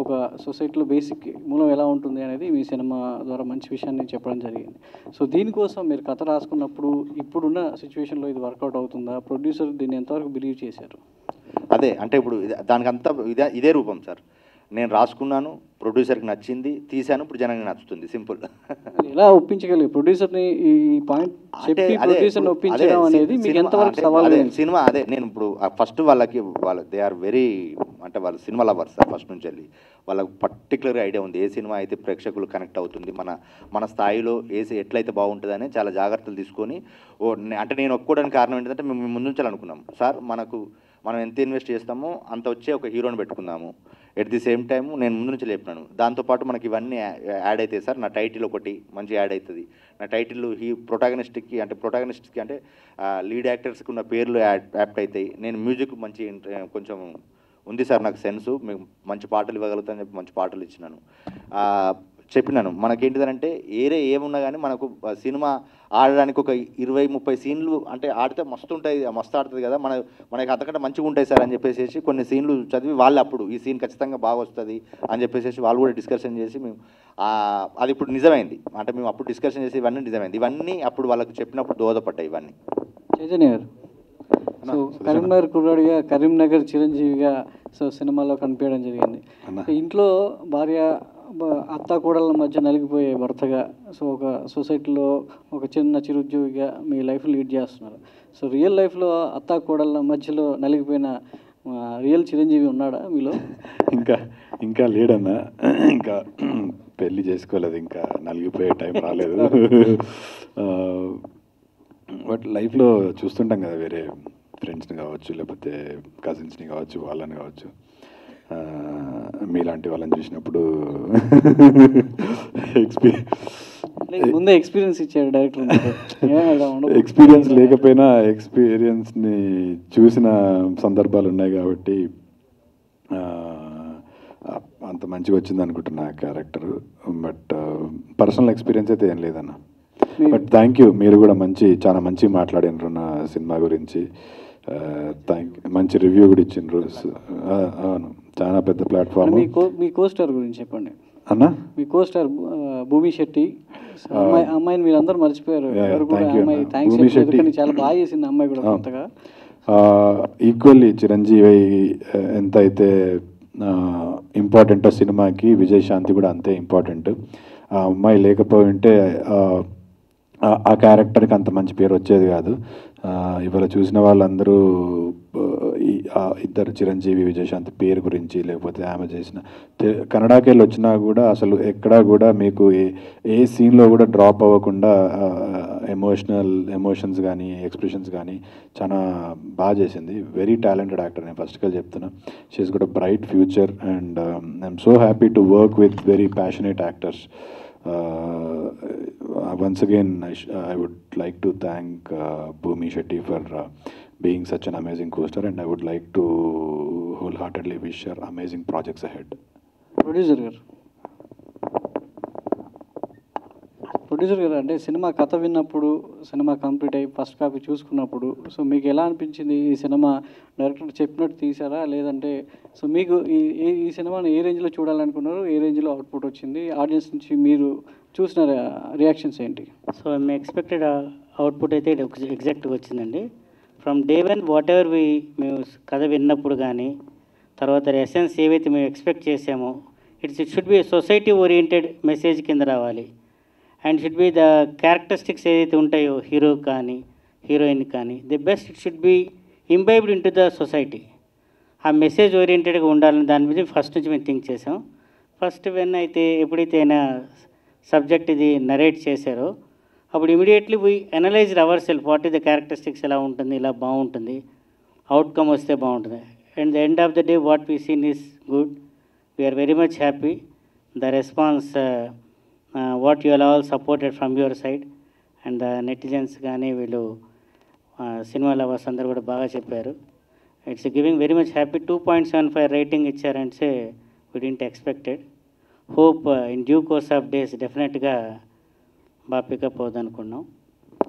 ఒక సొసైటీలో బేసిక్ మూలం ఎలా ఉంటుంది అనేది మీ సినిమా ద్వారా మంచి విషయాన్ని చెప్పడం జరిగింది. సో దీనికోసం మీరు కథ రాసుకున్నప్పుడు ఇప్పుడున్న సిచ్యువేషన్లో ఇది వర్కౌట్ అవుతుందా? ప్రొడ్యూసర్ దీన్ని ఎంతవరకు బిలీవ్ చేశారు? అదే అంటే ఇప్పుడు దానికంతా ఇదే రూపం సార్. నేను రాసుకున్నాను, ప్రొడ్యూసర్కి నచ్చింది, తీశాను, ఇప్పుడు జనానికి నచ్చుతుంది. సింపుల్. ఎలా ఒప్పించగలిగి ప్రొడ్యూసర్ని ఈ పాయింట్ చెప్పి ప్రొడ్యూసర్ని ఒప్పించడం అనేది మీకు ఎంతవరకు సవాలు? సినిమా అదే నేను ఇప్పుడు ఫస్ట్ వాళ్ళ దే ఆర్ వెరీ అంటే వాళ్ళు సినిమా లవర్స్ ఫస్ట్ నుంచి వెళ్ళి వాళ్ళకు పర్టికులర్గా ఐడియా ఉంది ఏ సినిమా అయితే ప్రేక్షకులు కనెక్ట్ అవుతుంది, మన స్థాయిలో ఎట్లయితే బాగుంటుందని చాలా జాగ్రత్తలు తీసుకొని అంటే నేను ఒప్పుకోవడానికి కారణం ఏంటంటే మేము ముందు నుంచి అనుకున్నాం సార్, మనం ఎంత ఇన్వెస్ట్ చేస్తామో అంత వచ్చే ఒక హీరోని పెట్టుకుందాము. ఎట్ ది సేమ్ టైం నేను ముందు నుంచి చెప్పినాను, దాంతోపాటు మనకి ఇవన్నీ యాడ్ అవుతాయి సార్. నా టైటిల్ ఒకటి మంచి యాడ్ అవుతుంది. నా టైటిల్ ప్రొటాగనిస్ట్కి అంటే లీడ్ యాక్టర్స్కి ఉన్న పేర్లు యాప్ట్ అవుతాయి. నేను మ్యూజిక్ మంచి కొంచెం ఉంది సార్, నాకు సెన్సు, మీకు మంచి పాటలు ఇవ్వగలుగుతానని చెప్పి మంచి పాటలు ఇచ్చినాను, చెప్పినాను. మనకేంటిదనంటే ఏమున్నా కానీ మనకు సినిమా ఆడడానికి ఒక 20-30 సీన్లు అంటే ఆడితే మస్తు ఆడుతుంది కదా, మనకి అంతకంటే మంచిగా ఉంటాయి సార్ అని చెప్పేసి కొన్ని సీన్లు చదివి వాళ్ళు అప్పుడు ఈ సీన్ ఖచ్చితంగా బాగా వస్తుంది అని చెప్పేసి వాళ్ళు కూడా డిస్కషన్ చేసి మేము అది ఇప్పుడు నిజమైంది. అంటే మేము అప్పుడు డిస్కషన్ చేసి ఇవన్నీ నిజమైంది. ఇవన్నీ అప్పుడు వాళ్ళకి చెప్పినప్పుడు దోహదపడ్డాయి ఇవన్నీ. చైతన్య గారు, సో కరీంనగర్ కుర్రాడిగా కరీంనగర్ చిరంజీవిగా సో సినిమాలో కనిపించడం జరిగింది. ఇంట్లో భార్య అత్త కోడళ్ళ మధ్య నలిగిపోయే భర్తగా, సో ఒక సొసైటీలో ఒక చిన్న చిరుద్యోగిగా మీ లైఫ్ లీడ్ చేస్తున్నారు. సో రియల్ లైఫ్లో అత్త కోడళ్ళ మధ్యలో నలిగిపోయిన రియల్ చిరంజీవి ఉన్నాడా మీలో? ఇంకా లేడన్నా, ఇంకా పెళ్ళి చేసుకోలేదు, ఇంకా నలిగిపోయే టైం రాలేదు. బట్ లైఫ్లో చూస్తుంటాం కదా, వేరే ఫ్రెండ్స్ని కావచ్చు, లేకపోతే కజిన్స్ని కావచ్చు, వాళ్ళని కావచ్చు, మీలాంటి వాళ్ళని చూసినప్పుడు ముందే ఎక్స్పీరియన్స్ ఇచ్చాడు డైరెక్టర్. ఎక్స్పీరియన్స్ లేకపోయినా ఎక్స్పీరియన్స్ని చూసిన సందర్భాలు ఉన్నాయి కాబట్టి అంత మంచిగా వచ్చింది అనుకుంటున్నా క్యారెక్టర్. బట్ పర్సనల్ ఎక్స్పీరియన్స్ అయితే ఏం లేదన్న. బట్ థ్యాంక్ యూ, మీరు కూడా చాలా మంచిగా మాట్లాడినారు నా సినిమా గురించి. మంచి రివ్యూ కూడా ఇచ్చిండ్రు. అవును, చాలా పెద్ద ప్లాట్ఫామ్. మీ కోస్టార్ గురించి చెప్పండి అన్న. మీ కోస్టార్ భూమి శెట్టి అమ్మాయిని మీరు అందరూ మర్చిపోయారు. భూమి శెట్టి చాలా బాగా చేసింది అమ్మాయి కూడా కొత్తగా. ఈక్వల్లీ చిరంజీవి ఎంత అయితే ఇంపార్టెంటో సినిమాకి, విజయశాంతి కూడా అంతే ఇంపార్టెంట్. ఆ అమ్మాయి లేకపోయి ఉంటే ఆ క్యారెక్టర్కి అంత మంచి పేరు వచ్చేది కాదు. ఇవాళ చూసిన వాళ్ళందరూ ఇద్దరు చిరంజీవి విజయశాంతి పేరు గురించి, లేకపోతే ఆమె చేసిన కన్నడకి వెళ్ళి వచ్చినా కూడా అసలు ఎక్కడా కూడా మీకు ఏ సీన్లో కూడా డ్రాప్ అవ్వకుండా ఎమోషన్స్ కానీ ఎక్స్ప్రెషన్స్ కానీ చాలా బాగా చేసింది. వెరీ టాలెంటెడ్ యాక్టర్, నేను ఫస్ట్గా చెప్తున్నా. She is good a bright future and I'm so happy to work with very passionate actors. once again, I would like to thank Bhumi Shetty for being such an amazing co-star, and I would like to wholeheartedly wish her amazing projects ahead. Producer గారు అంటే cinema కథ విన్నప్పుడు, cinema complete అయ్యి first copy చూసుకున్నప్పుడు, so మీకు ఎలా అనిపించింది? ఈ సినిమా డైరెక్టర్ చెప్పినట్టు తీసారా, లేదంటే సో మీకు ఈ సినిమాని ఏ రేంజ్లో చూడాలనుకున్నారు, ఏ రేంజ్లో అవుట్పుట్ వచ్చింది, ఆడియన్స్ నుంచి మీరు చూసిన రియాక్షన్స్ ఏంటి? సో మేము ఎక్స్పెక్టెడ్ అవుట్పుట్ అయితే ఎగ్జాక్ట్గా వచ్చిందండి. From day one what ever మేము కథ విన్నప్పుడు కానీ, తర్వాత ఎసెన్స్ ఏవైతే మేము ఎక్స్పెక్ట్ చేసామో, it should be society oriented message కింద రావాలి. And should be the characteristics ఏదైతే ఉంటాయో హీరో కానీ హీరోయిన్ కానీ, the best it should be imbibed in to the society. ఆ మెసేజ్ ఓరియంటెడ్గా ఉండాలని దాని మీద ఫస్ట్ నుంచి మేము థింక్ చేసాం. ఫస్ట్ ఎప్పుడైతే ఆయన సబ్జెక్ట్ ఇది నరేట్ చేశారో అప్పుడు immediately we analysed our self, what is the characteristics, ఎలా ఉంటుంది, ఇలా బాగుంటుంది, అవుట్కమ్ వస్తే బాగుంటుంది. And the end of the day what we seen is good. We are very much happy. The response what you all supported from your side, and the netizens కానీ వీళ్ళు cinema lovers అందరూ కూడా బాగా చెప్పారు. It's giving very much happy. 2.75 rating ఇచ్చారంటే we didn't expected. Hope in due course of days డెఫినెట్గా బాగా pickup అవుతుంది అనుకున్నాం.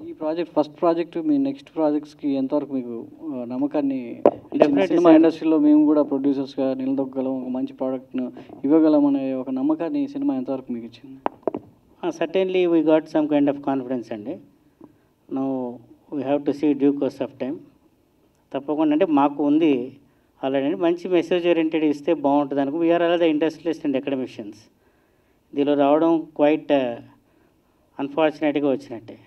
ఈ ప్రాజెక్ట్ ఫస్ట్ ప్రాజెక్ట్, మీ నెక్స్ట్ ప్రాజెక్ట్స్కి ఎంతవరకు మీకు నమ్మకాన్ని? డెఫినెట్లీ సినిమా ఇండస్ట్రీలో మేము కూడా ప్రొడ్యూసర్స్గా నిలదొక్కగలం, ఒక మంచి ప్రోడక్ట్ను ఇవ్వగలం అనే ఒక నమ్మకాన్ని ఈ సినిమా ఎంతవరకు మీకు ఇచ్చింది? Certainly we got some kind of confidence అండి. Now we have to see due course of time. తప్పకుండా అంటే మాకు ఉంది ఆల్రెడీ మంచి మెసేజ్ ఓరియంటెడ్ ఇస్తే బాగుంటుంది అనుకో. We are all the industrialist and academicians. దీనిలో రావడం క్వైట్ అన్ఫార్చునేట్గా వచ్చినట్టే.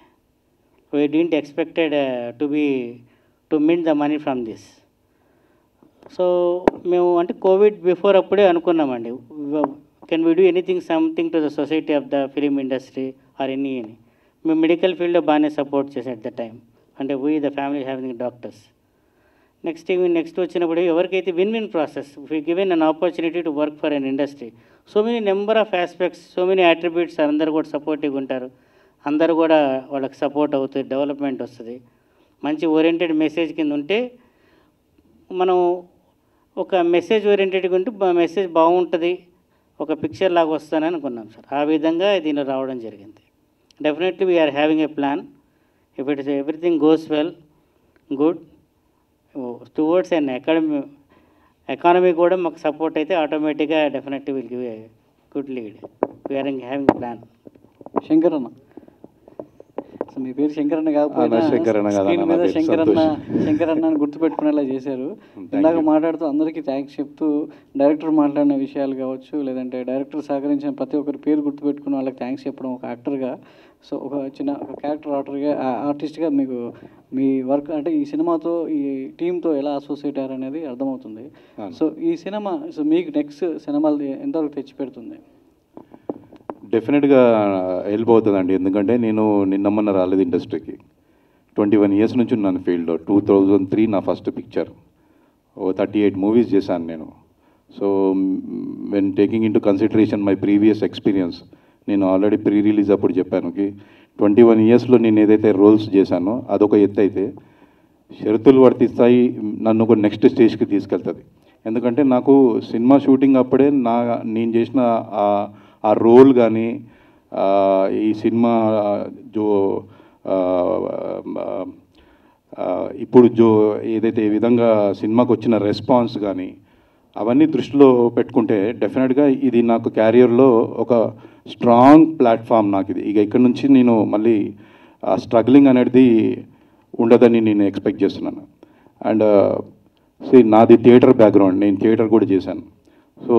We didn't expected to mint the money from this. So మేము అంటే కోవిడ్ బిఫోర్ అప్పుడే అనుకున్నామండి, can we do anything something to the society of the film industry or అని. మేము మెడికల్ ఫీల్డ్లో బాగానే సపోర్ట్ చేసాం ఎట్ ద టైం. అంటే we the family having doctors. Next వచ్చినప్పుడు ఎవరికైతే win win process, we given an opportunity to work for an industry. So many number of aspects, so many attributes, అందరూ కూడా సపోర్టివ్గా ఉంటారు, అందరూ కూడా వాళ్ళకి సపోర్ట్ అవుతుంది, డెవలప్మెంట్ వస్తుంది. మంచి ఓరియంటెడ్ మెసేజ్ కింద ఉంటే మనం ఒక మెసేజ్ ఓరియంటెడ్గా ఉంటే మెసేజ్ బాగుంటుంది, ఒక పిక్చర్ లాగా వస్తానని అనుకున్నాం సార్. ఆ విధంగా దీనిలో రావడం జరిగింది. Definitely we are having a plan. If it is everything goes well good towards and economy కూడా మాకు సపోర్ట్ అయితే ఆటోమేటిక్గా definitely will give a good lead. We are having plan. Shankar అన్న, మీ పేరు శంకరన్న కాకపోయినా స్క్రీన్ మీద శంకరన్న అని గుర్తుపెట్టుకునేలా చేశారు. ఇందాక మాట్లాడుతూ అందరికీ థ్యాంక్స్ చెప్తూ డైరెక్టర్ మాట్లాడిన విషయాలు కావచ్చు, లేదంటే డైరెక్టర్ సహకరించిన ప్రతి ఒక్కరి పేరు గుర్తుపెట్టుకుని వాళ్ళకి థ్యాంక్స్ చెప్పడం ఒక యాక్టర్గా, సో ఒక క్యారెక్టర్ ఆర్టిస్ట్గా మీకు మీ వర్క్ అంటే ఈ సినిమాతో ఈ టీంతో ఎలా అసోసియేట్ అయ్యారు అనేది అర్థమవుతుంది. సో ఈ సినిమా సో మీకు నెక్స్ట్ సినిమాలు ఎంతవరకు తెచ్చి పెడుతుంది? డెఫినెట్గా హెల్ప్ అవుతుందండి. ఎందుకంటే నేను నిన్నమ్మన్న రాలేదు ఇండస్ట్రీకి. 21 years నుంచి ఉన్నాను ఫీల్డ్లో. 2003 నా ఫస్ట్ పిక్చర్. 38 movies చేశాను నేను. So when taking in to consideration my previous experience, నేను ఆల్రెడీ ప్రీ రిలీజ్ అప్పుడు చెప్పాను 21 yearsలో నేను ఏదైతే రోల్స్ చేశానో అదొక ఎత్తు అయితే, షరతులు వర్తిస్తాయి నన్ను ఒక నెక్స్ట్ స్టేజ్కి తీసుకెళ్తుంది. ఎందుకంటే నాకు సినిమా షూటింగ్ అప్పుడే నేను చేసిన ఆ రోల్ కానీ, ఈ సినిమా ఇప్పుడు ఏదైతే ఈ విధంగా సినిమాకు వచ్చిన రెస్పాన్స్ కానీ అవన్నీ దృష్టిలో పెట్టుకుంటే డెఫినెట్గా ఇది నాకు క్యారియర్లో ఒక స్ట్రాంగ్ ప్లాట్ఫామ్ నాకు ఇది. ఇక ఇక్కడ నుంచి నేను మళ్ళీ స్ట్రగ్లింగ్ అనేది ఉండదని నేను ఎక్స్పెక్ట్ చేస్తున్నాను. అండ్ నాది థియేటర్ బ్యాక్గ్రౌండ్, నేను థియేటర్ కూడా చేశాను. సో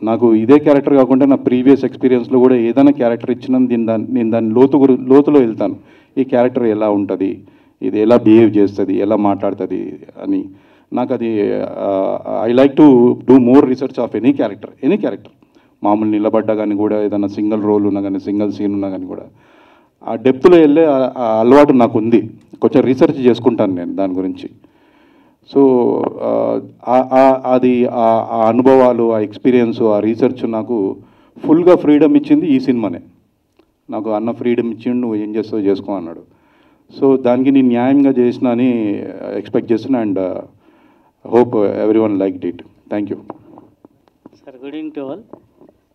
నాకు ఇదే క్యారెక్టర్ కాకుండా నా ప్రీవియస్ ఎక్స్పీరియన్స్లో కూడా ఏదైనా క్యారెక్టర్ ఇచ్చినా నేను దాని లోతులో వెళ్తాను. ఈ క్యారెక్టర్ ఎలా ఉంటుంది, ఇది ఎలా బిహేవ్ చేస్తుంది, ఎలా మాట్లాడుతుంది అని. నాకు అది I like to do more research of any character. మామూలు నిలబడ్డా కానీ కూడా, ఏదైనా సింగిల్ రోల్ ఉన్నా కానీ, సింగిల్ సీన్ ఉన్నా కానీ కూడా ఆ డెప్త్లో వెళ్ళే అలవాటు నాకు ఉంది. కొంచెం రీసెర్చ్ చేసుకుంటాను నేను దాని గురించి. సో అది ఆ అనుభవాలు, ఆ ఎక్స్పీరియన్స్, ఆ రీసెర్చ్ నాకు ఫుల్గా ఫ్రీడమ్ ఇచ్చింది ఈ సినిమానే. నాకు అన్న ఫ్రీడమ్ ఇచ్చిండు, నువ్వు ఏం చేస్తావు చేసుకో అన్నాడు. సో దానికి నేను న్యాయంగా చేసిన అని ఎక్స్పెక్ట్ చేస్తున్నా. And hope every one like it. Thank you. Sir, good evening to all.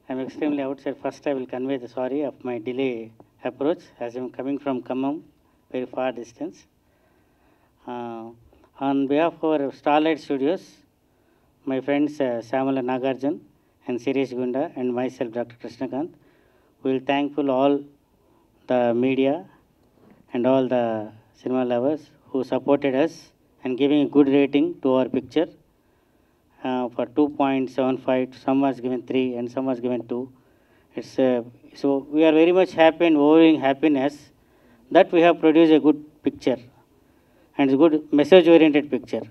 I am extremely outside. First, I will convey the sorry of my delay approach as I am coming from Khammam, very far distance. On behalf of our Starlight Studios, my friends Samala Nagarjun and Sirish Gunda and myself, Dr. Krishnakant, we will thankful all the media and all the cinema lovers who supported us and giving a good rating to our picture. For 2.75, some was given 3 and some was given 2. It's so we are very much happy and overwhelming happiness that we have produced a good picture and a good message-oriented picture.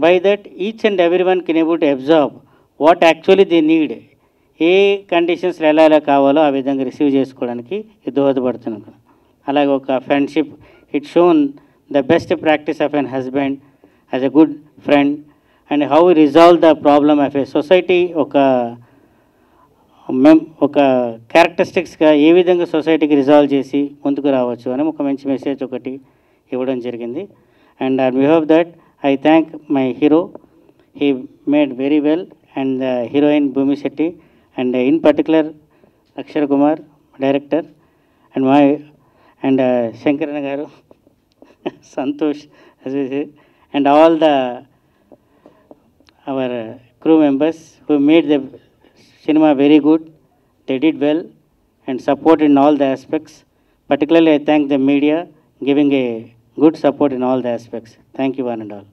By that, each and everyone can able to absorb what actually they need. ఏ కండిషన్స్లో ఎలా ఎలా కావాలో ఆ విధంగా receive చేసుకోవడానికి ఇది దోహదపడుతున్నాను. అలాగే ఒక friendship, it shown the best practice of an husband as a good friend and how resolve the problem of a society. ఒక క్యారెక్టరిస్టిక్స్గా ఏ విధంగా సొసైటీకి రిజాల్వ్ చేసి ముందుకు రావచ్చు అని ఒక మంచి మెసేజ్ ఒకటి ఇవ్వడం జరిగింది. And on behalf that I thank my hero, he made very well, and the heroine Bhumi Shetty, and in particular Akshar Kumar director, and Shankaranna garu, Santosh, and all the our crew members who made the cinema very good. They did well and support in all the aspects. Particularly, I thank the media giving a good support in all the aspects. Thank you one and all.